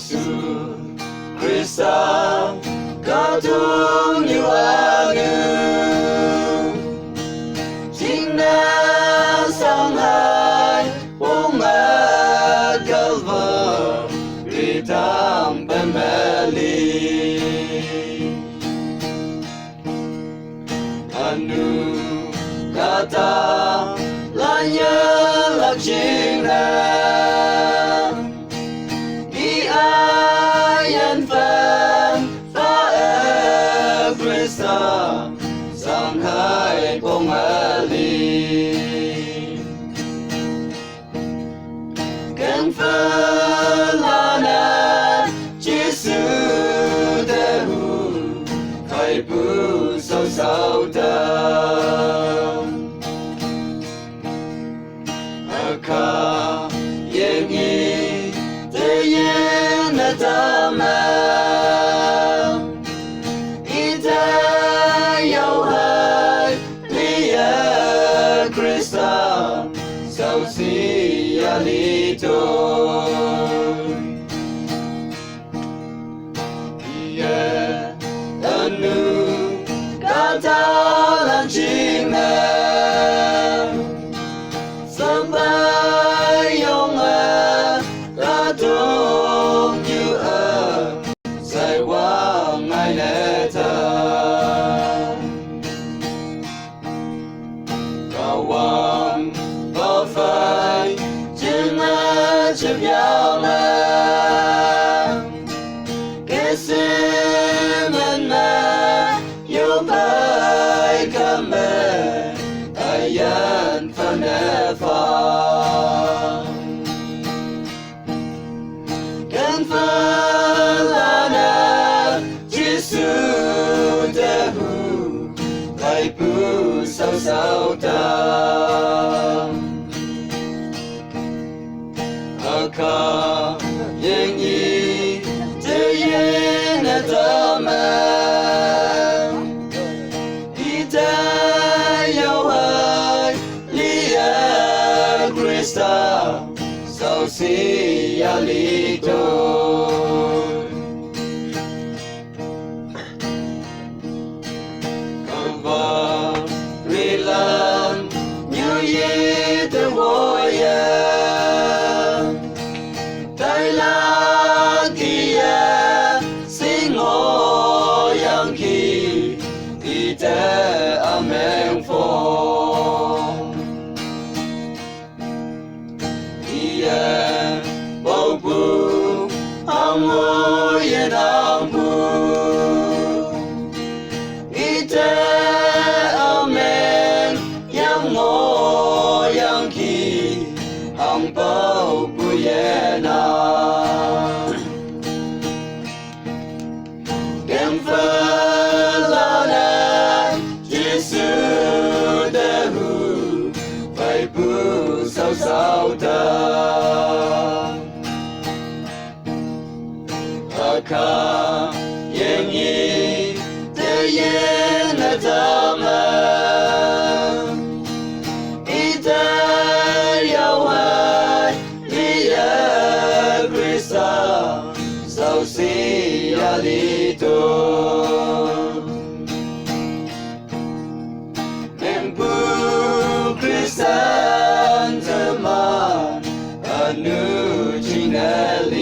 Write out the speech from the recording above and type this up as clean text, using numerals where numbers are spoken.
Yesus Kristus kau tunjuk aku cinta Shanghai umat Kalvari tanpa beli anu kata lanya lakshina di ayan fan fa Krista Shanghai Pongali kan falana Giêsu Dehu khai bu sâu sâu tâm Aka yengi te yena tama ita yau hai lia Krista sau si alito ia anu kata lancina sampai yong ta tung như sai quang ai nè ta kawan có phải chính là chim nhau mà cái sim mà yêu phải cảm ơn ai ăn phần kan falana Giêsu Dehu khai bu sâu sâu tâm Aka yengi te yena tama ita yau hai lia Krista sau si alito Kalvari lam như ye te voya tai la kia singo yang ki ite amen phong ia bầu bu ang yên ang bu ite amen yang ngô yang ki ang bầu bu yên em falana Giêsu Dehu phải bu sâu sâu tâm Aka yengi te yena tama ita yau hai lia Krista sau si alito Membu Krista teman anu cingali